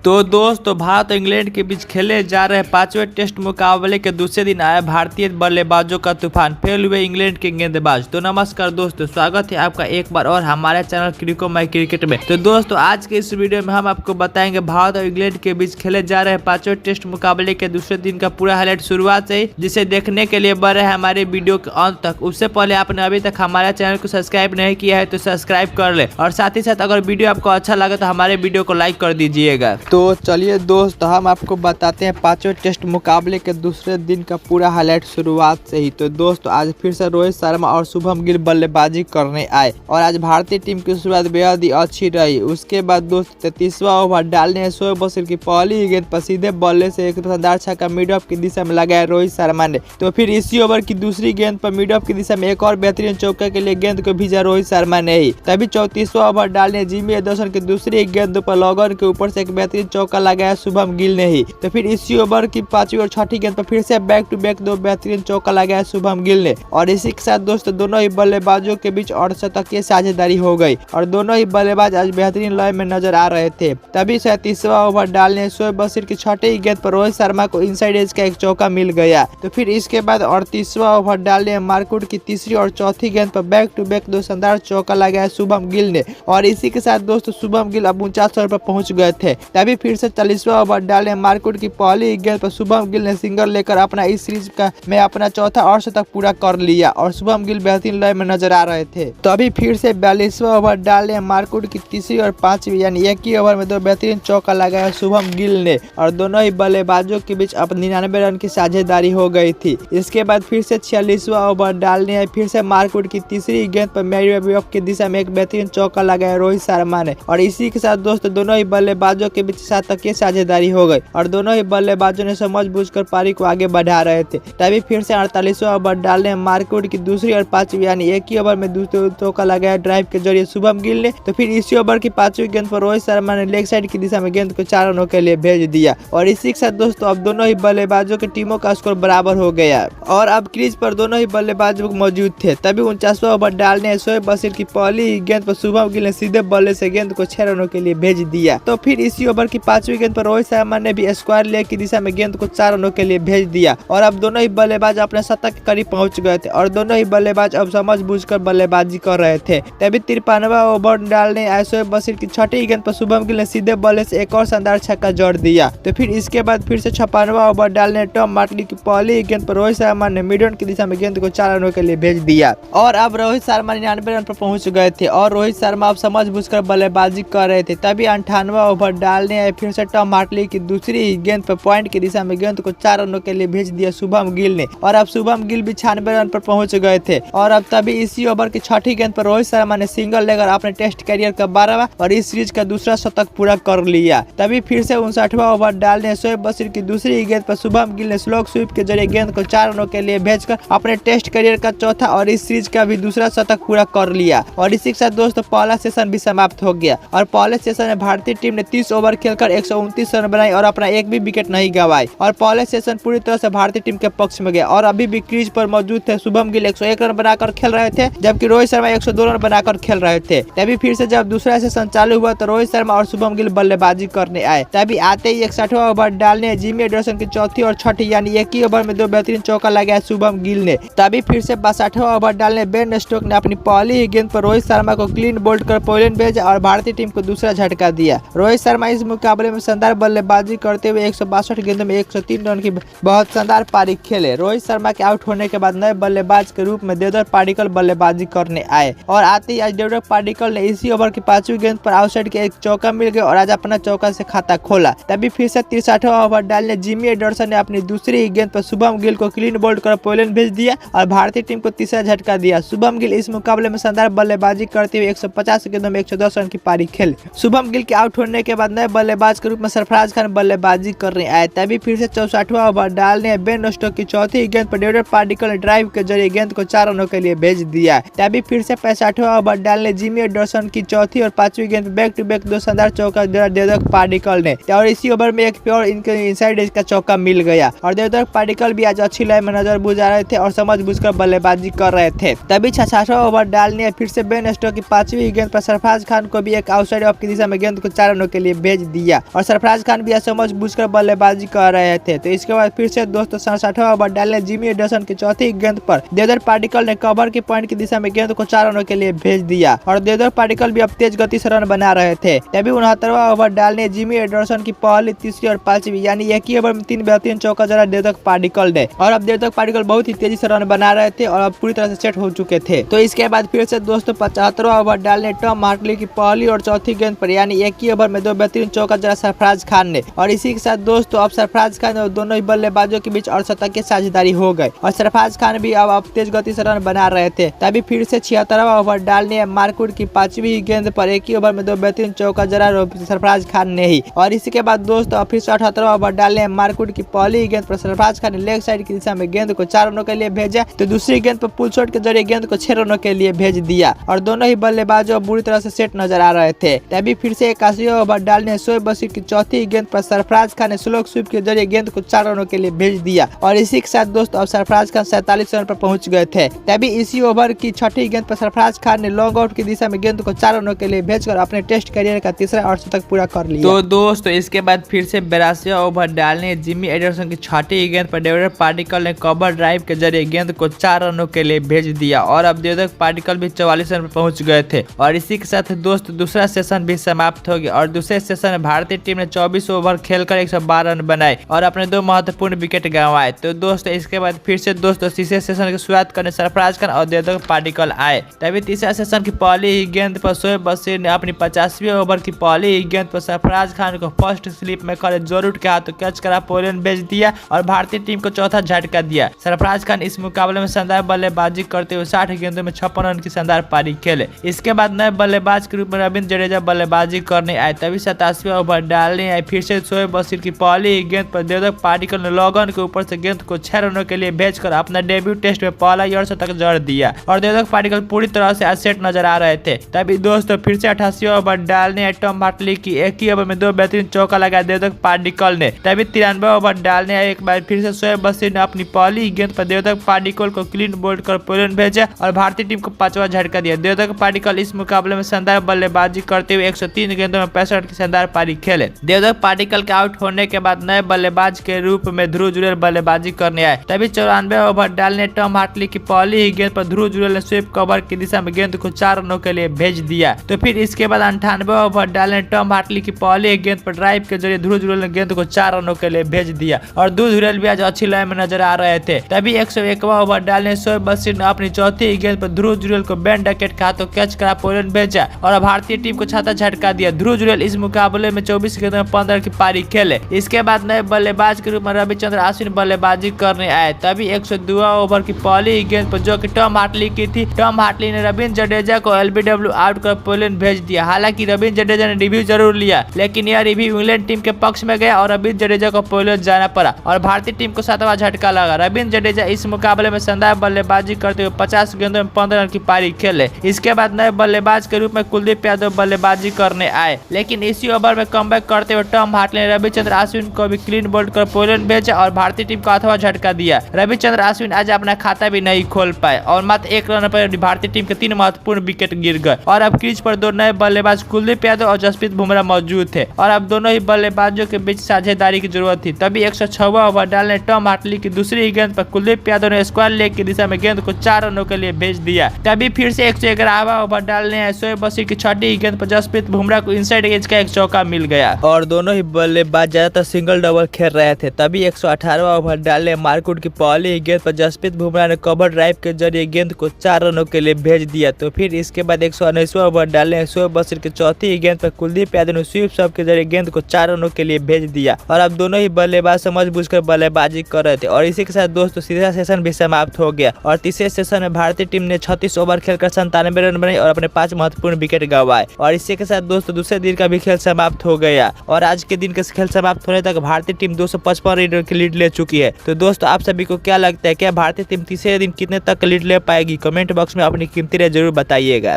तो दोस्तों भारत और इंग्लैंड के बीच खेले जा रहे पांचवें टेस्ट मुकाबले के दूसरे दिन आया भारतीय बल्लेबाजों का तूफान, फेल हुए इंग्लैंड के गेंदबाज। तो नमस्कार दोस्तों, स्वागत है आपका एक बार और हमारे चैनल क्रिको माई क्रिकेट में। तो दोस्तों आज के इस वीडियो में हम आपको बताएंगे भारत और इंग्लैंड के बीच खेले जा रहे पांचवें टेस्ट मुकाबले के दूसरे दिन का पूरा हाईलाइट शुरुआत से ही, जिसे देखने के लिए बने हमारे वीडियो के अंत तक। उससे पहले आपने अभी तक हमारे चैनल को सब्सक्राइब नहीं किया है तो सब्सक्राइब कर ले, और साथ ही साथ अगर वीडियो आपको अच्छा लगे तो हमारे वीडियो को लाइक कर दीजिएगा। तो चलिए दोस्त हम आपको बताते हैं पांचवें टेस्ट मुकाबले के दूसरे दिन का पूरा हाईलाइट शुरुआत से ही। तो दोस्तों आज फिर से रोहित शर्मा और शुभम गिल बल्लेबाजी करने आए और आज भारतीय टीम की शुरुआत बेहद ही अच्छी रही। उसके बाद दोस्त 33वां ओवर डालने शोएब बशीर की पहली गेंद पर सीधे बल्ले से एक शानदार छक्का मिड ऑफ की दिशा में लगाया रोहित शर्मा ने। तो फिर इसी ओवर की दूसरी गेंद पर मिड ऑफ की दिशा में एक और बेहतरीन चौका के लिए गेंद को भेजा रोहित शर्मा ने ही। तभी 34वां ओवर डालने जिमी एंडरसन की दूसरी गेंद पर लॉगर के ऊपर से एक बेहतरीन चौका लगाया शुभम गिल ने ही। तो फिर इसी ओवर की पांचवी और छठी गेंद पर फिर से बैक टू बैक दो बेहतरीन चौका लगाया शुभम गिल ने। और इसी के साथ दोस्तों दोनों ही बल्लेबाजों के बीच अर्धशतकीय साझेदारी हो गई और दोनों ही बल्लेबाज आज बेहतरीन लय में नजर आ रहे थे। तभी 37वां ओवर डालने शोएब बशीर की छठी गेंद पर रोहित शर्मा को इनसाइड एज का एक चौका मिल गया। तो फिर इसके बाद 38वां ओवर डालने मार्कुट की तीसरी और चौथी गेंद पर बैक टू बैक दो शानदार चौका लगाया शुभम गिल ने। और इसी के साथ दोस्तों शुभम गिल अब 49 रन पर पहुंच गए थे। तभी फिर से 40वां ओवर डाले मार्कुट की पहली गेंद पर शुभम गिल ने सिंगल लेकर अपना इस सीरीज का में अपना चौथा अर्धशतक पूरा कर लिया और शुभम गिल बेहतरीन लय में नजर आ रहे थे। तभी फिर से 42वां ओवर डाले मार्कुट की तीसरी और पांचवी यानी एक ही ओवर में दो बेहतरीन चौका लगाया शुभम गिल ने और दोनों ही बल्लेबाजों के बीच अब 99 रन की साझेदारी हो गई थी। इसके बाद फिर से 46वां ओवर डालने फिर से मार्कुट की तीसरी गेंद पर मेरी ऑफ की दिशा में एक बेहतरीन चौका लगाया रोहित शर्मा ने। और इसी के साथ दोस्तों दोनों ही बल्लेबाजों के बीच 7 तक की साझेदारी हो गई और दोनों ही बल्लेबाजों ने समझ बूझकर पारी को आगे बढ़ा रहे थे। तभी फिर से 48वां ओवर डालने मार्कुट की दूसरी और पांचवी यानी एक ही ओवर में दूसरे चौका लगाया ड्राइव के जरिए शुभम गिल ने। तो फिर इसी ओवर की पांचवी गेंद पर रोहित शर्मा ने लेग साइड की दिशा में गेंद को 4 रनों के लिए भेज दिया। और इसी के साथ दोस्तों अब दोनों ही बल्लेबाजों की टीमों का स्कोर बराबर हो गया और अब क्रीज पर दोनों ही बल्लेबाज मौजूद थे। तभी 49वां ओवर डालने शोएब बशीर की पहली गेंद पर शुभम गिल ने सीधे बल्ले से गेंद को 6 रनों के लिए भेज दिया। तो फिर इसी ओवर की पांचवी गेंद पर रोहित शर्मा ने भी स्क्वायर लेग की दिशा में गेंद को 4 रनों के लिए भेज दिया और अब दोनों ही बल्लेबाज अपने शतक के करीब पहुंच गए थे और दोनों ही बल्लेबाज अब समझ बूझकर बल्लेबाजी कर रहे थे। तभी 53वां ओवर डालने आए शोएब बशीर की छठी गेंद पर शुभम गिल ने सीधे बल्ले से एक और शानदार छक्का जोड़ दिया। तो फिर इसके बाद फिर से 56वां ओवर डालने टॉम मार्टली की पहली गेंद पर रोहित शर्मा ने मिड ऑन की दिशा में गेंद को 4 रनों के लिए भेज दिया और अब रोहित शर्मा 99 रन पर पहुंच गए थे और रोहित शर्मा अब समझ बूझकर बल्लेबाजी कर रहे थे। तभी 58वां ओवर डालने आए फिर से टॉम मार्टली की दूसरी गेंद पर पॉइंट की दिशा में गेंद को 4 रनों के लिए भेज दिया शुभम गिल ने और अब शुभम गिल भी 96 रन पर पहुंच गए थे। और अब तभी इसी ओवर की छठी गेंद पर रोहित शर्मा ने सिंगल लेकर अपने टेस्ट कैरियर का 12वां और इस सीरीज का दूसरा शतक पूरा कर लिया। तभी फिर से 59वां ओवर डालने शोएब बशीर की दूसरी गेंद पर शुभम गिल ने स्लो स्वीप के जरिए गेंद को 4 रनों के लिए भेजकर अपने टेस्ट कैरियर का चौथा और इस सीरीज का भी दूसरा शतक पूरा कर लिया। और इसी के साथ दोस्तों पहला सेशन भी समाप्त हो गया और पहले सेशन में भारतीय टीम ने 30 ओवर खेलकर 129 रन बनाई और अपना एक भी विकेट नहीं गंवाई और पहले सेशन पूरी तरह से भारतीय टीम के पक्ष में गया। और अभी भी क्रीज पर मौजूद थे शुभम गिल 101 रन बनाकर खेल रहे थे जबकि रोहित शर्मा 102 रन बनाकर खेल रहे थे। तभी फिर से जब दूसरा सेशन चालू हुआ तो रोहित शर्मा और शुभम गिल बल्लेबाजी करने आए। तभी आते ही 61वां ओवर डालने जिमी एंडरसन की चौथी और छठी यानी एक ही ओवर में दो बेहतरीन चौका लगाया शुभम गिल ने। तभी फिर से 62वां ओवर डालने बेन स्टोक्स ने अपनी पहली ही गेंद पर रोहित शर्मा को क्लीन बोल्ड कर पोलैंड भेजा और भारतीय टीम को दूसरा झटका दिया। रोहित शर्मा इस मुकाबले में शानदार बल्लेबाजी करते हुए 162 गेंदों में 103 रन की बहुत शानदार पारी खेले। रोहित शर्मा के आउट होने के बाद नए बल्लेबाज के रूप में देवदत्त पाडिक्कल बल्लेबाजी करने आए और आते ही आज देवदत्त पाडिक्कल ने इसी ओवर की पांचवी गेंद पर आउटसाइड के एक चौका मिल गया और आज अपना चौका से खाता खोला। तभी फिर से 63वां ओवर डालने जिमी एंडरसन ने अपनी दूसरी गेंद पर शुभम गिल को क्लीन बोल्ड कर पोलैंड भेज दिया और भारतीय टीम को तीसरा झटका दिया। शुभम गिल इस मुकाबले में शानदार बल्लेबाजी करते हुए 150 गेंदों में 110 रन की पारी खेले। शुभम गिल के आउट होने के बाद नए बल्लेबाज के रूप में सरफराज खान बल्लेबाजी करने आए। तभी फिर से 64वां ओवर डालने बेन स्टोक्स की चौथी गेंद पर देवदत्त पाडिक्कल ने ड्राइव के जरिए गेंद को 4 रनों के लिए भेज दिया। तभी फिर से 65वां ओवर डालने जिमी एंडरसन की चौथी और पांचवी गेंद बैक टू बैक दो शानदार चौका देवदत्त पाडिक्कल ने और इसी ओवर में एक प्योर इनसाइड एज का चौका मिल गया और देवदत्त पाडिक्कल भी आज अच्छी लय में नजर बुझा रहे थे और समझ बूझकर बल्लेबाजी कर रहे थे। तभी 66वां ओवर डालने फिर से बेन स्टोक्स की पांचवी गेंद पर सरफराज खान को भी एक आउटसाइड ऑफ की दिशा में गेंद को 4 रनों के लिए भेज दिया और सरफराज खान भी समझ बूझकर बल्लेबाजी कर रहे थे। तो इसके बाद फिर से दोस्तों 67वां ओवर डालने जिमी एंडरसन की चौथी गेंद पर देवदत्त पाटिकल ने कवर के पॉइंट की दिशा में गेंद को 4 रनों के लिए भेज दिया और देवदत्त पाटिकल भी अब तेज गति से रन बना रहे थे। तभी 69वां ओवर डालने जिमी एंडरसन की पहली, तीसरी और पांचवी यानी एक ही ओवर में 3 बेहतरीन चौका जड़ा देवदत्त पाटिकल ने और अब देवदत्त पाटिकल बहुत ही तेजी से रन बना रहे थे और अब पूरी तरह से सेट हो चुके थे। तो इसके बाद फिर से दोस्तों 75वां ओवर डालने टॉम हार्टली की पहली और चौथी गेंद पर यानी एक ही ओवर में 2 बेहतरीन चौका जड़ा सरफराज खान ने और इसी के साथ दोस्तों अब सरफराज खान और दोनों ही बल्लेबाजों के बीच अर्धशतक की साझेदारी हो गई और सरफराज खान भी अब तेज गति से रन बना रहे थे। तभी फिर से 76वां ओवर डालने मार्कवुड की पांचवी गेंद पर एक ही ओवर में 2 बेहतरीन चौका जड़ा सरफराज खान ने ही और इसी के बाद दोस्तों फिर से 78वां ओवर डालने मार्कवुड की पहली गेंद पर सरफराज खान ने लेग साइड की दिशा में गेंद को 4 रनों के लिए भेजा तो दूसरी गेंद पर पुल शॉट के जरिए गेंद को 6 रनों के लिए भेज दिया और दोनों ही बल्लेबाजों बुरी तरह से सेट नजर आ रहे थे। तभी फिर से 81वां ओवर डालने शोएब बशीर की चौथी गेंद पर सरफराज खान ने स्लो स्वीप के जरिए गेंद को 4 रनों के लिए भेज दिया और इसी के साथ दोस्तों अब सरफराज खान 47 रन पर पहुंच गए थे। तभी इसी ओवर की छठी गेंद पर सरफराज खान ने लॉन्ग आउट की दिशा में गेंद को 4 रनों के लिए भेजकर अपने टेस्ट करियर का तीसरा अर्धशतक पूरा कर लिया। तो दोस्तों इसके बाद फिर से 82वां ओवर डालने जिमी एंडरसन की छठी गेंद पर देवदत्त पाटिकल ने कवर ड्राइव के जरिए गेंद को 4 रनों के लिए भेज दिया और अब देवदत्त पाटिकल भी 44 रन पर पहुंच गए थे और इसी के साथ दोस्तों दूसरा सेशन भी समाप्त हो गया और दूसरे सेशन में भारतीय टीम ने 24 ओवर खेलकर 112 रन बनाए और अपने 2 महत्वपूर्ण विकेट गंवाए। तो दोस्तों इसके बाद फिर से दोस्तों तीसरे सेशन की शुरुआत करने सरफराज खान और देवदत्त पाटिकल आए। तभी तीसरा सेशन की पहली ही गेंद पर शोएब बशीर ने अपनी 50वीं ओवर की पहली ही गेंद पर सरफराज खान को फर्स्ट स्लिप में खड़े जोरूट के हाथों कैच करा पोलियन भेज दिया और भारतीय टीम को चौथा झटका दिया। सरफराज खान इस मुकाबले में शानदार बल्लेबाजी करते हुए 60 गेंदों में 56 रन की शानदार पारी खेले। इसके बाद नए बल्लेबाज के रूप में रविंद्र जडेजा बल्लेबाजी करने आए। तभी 87वां ओवर डालने आए फिर से शोएब बशीर की पहली गेंद पर देवदत्त पाटिकल ने लॉगन के ऊपर से गेंद को 6 रनों के लिए भेजकर अपना डेब्यू टेस्ट में पहला अर्धशतक जड़ दिया और देवदत्त पाटिकल पूरी तरह से सेट नजर आ रहे थे। तभी दोस्तों फिर से 88वां ओवर डालने आए टॉम हार्टली की एक ही ओवर में 2 बेहतरीन चौका लगाया देवदत्त पाटिकल ने। तभी 93वां ओवर डालने आए एक बार फिर से शोएब बशीर ने अपनी पहली गेंद पर देवदत्त पाटिकल को क्लीन बोल्ड कर पोलियन भेजा और भारतीय टीम को 5वां झटका दिया। देवदत्त पाटिकल इस मुकाबले में शानदार बल्लेबाजी करते हुए 103 गेंदों में 65 रन की शानदार पारी खेले। देवदत्त पाटिकल के आउट होने के बाद नए बल्लेबाज के रूप में ध्रुव जुरेल बल्लेबाजी करने आए। तभी 94वां ओवर डालने टॉम हार्टली की पहली ही गेंद पर ध्रुव जुरेल ने स्वीप कवर की दिशा में गेंद को 4 रनों के लिए भेज दिया। तो फिर इसके बाद 98वां ओवर डालने टॉम हार्टली की पहली गेंद पर ड्राइव के जरिए ध्रुव जुरेल ने गेंद को 4 रनों के लिए भेज दिया और ध्रुव जुरेल भी आज अच्छी लय में नजर आ रहे थे। तभी 101वां ओवर डालने शोएब बशीर ने अपनी चौथी गेंद पर ध्रुव जुरेल को बेन डकेट के हाथों कैच करा पोलियन भेजा और भारतीय टीम को छठा झटका दिया। ध्रुव जुरेल इस मुकाबले में 24 गेंदों में 15 की पारी खेले। इसके बाद नए बल्लेबाज के रूप में रविचंद्र अश्विन बल्लेबाजी करने आए। तभी 102वां ओवर की पहली गेंद पर जो कि टॉम हार्टली की थी, टॉम हार्टली ने रविंद्र जडेजा को एलबीडब्ल्यू आउट कर पोलियन भेज दिया। हालांकि रविंद्र जडेजा ने रिव्यू जरूर लिया लेकिन यह रिव्यू इंग्लैंड टीम के पक्ष में गया और रविंद्र जडेजा को पोलियन जाना पड़ा और भारतीय टीम को 7वां झटका लगा। रविंद्र जडेजा इस मुकाबले में शानदार बल्लेबाजी करते हुए 50 गेंदों में 15 रन की पारी खेले। इसके बाद नए बल्लेबाज के रूप में कुलदीप यादव बल्लेबाजी करने आए लेकिन इसी ओवर में कमबैक करते हुए टॉम हार्टली ने रविचंद्र अश्विन को भी क्लीन बोल्ड कर पोलियन भेजा और भारतीय टीम को 8वां झटका दिया। रविचंद्र अश्विन आज अपना खाता भी नहीं खोल पाए और मात्र 1 रन पर भारतीय टीम के 3 महत्वपूर्ण विकेट गिर गए और अब क्रीज पर 2 नए बल्लेबाज कुलदीप यादव और जसप्रीत बुमराह मौजूद थे और अब दोनों ही बल्लेबाजों के बीच साझेदारी की जरूरत थी। तभी 106वां ओवर डालने टॉम हार्टली की दूसरी गेंद पर कुलदीप यादव ने स्क्वायर लेग की दिशा में गेंद को 4 रनों के लिए भेज दिया। तभी फिर से 111वां ओवर डालने शोएब बशीर की छठी गेंद पर जसप्रीत बुमराह को इनसाइड एज का एक चौका मिल गया और दोनों ही बल्लेबाज ज्यादातर सिंगल डबल खेल रहे थे। तभी 118वां ओवर डालने मार्कवुड की पहली गेंद पर जसप्रीत बुमराह ने कवर ड्राइव के जरिए गेंद को 4 रनों के लिए भेज दिया। तो फिर इसके बाद 119वां ओवर डालने शोएब बशीर की चौथी गेंद पर कुलदीप यादव ने स्वीप शॉट के जरिए गेंद को 4 रनों के लिए भेज दिया और अब दोनों ही बल्लेबाज समझ बूझकर बल्लेबाजी कर रहे थे और इसी के साथ दोस्तों तीसरा सेशन भी समाप्त हो गया और तीसरे सेशन में भारतीय टीम ने 36 ओवर खेलकर 97 रन बनाए और अपने 5 महत्वपूर्ण विकेट गंवाए और इसी के साथ दोस्तों दूसरे दिन का भी खेल समाप्त हो गया और आज के दिन का खेल समाप्त होने तक भारतीय टीम 255 रन की लीड ले चुकी है। तो दोस्तों आप सभी को क्या लगता है, क्या भारतीय टीम तीसरे दिन कितने तक लीड ले पाएगी? कमेंट बॉक्स में अपनी कीमती राय जरूर बताइएगा।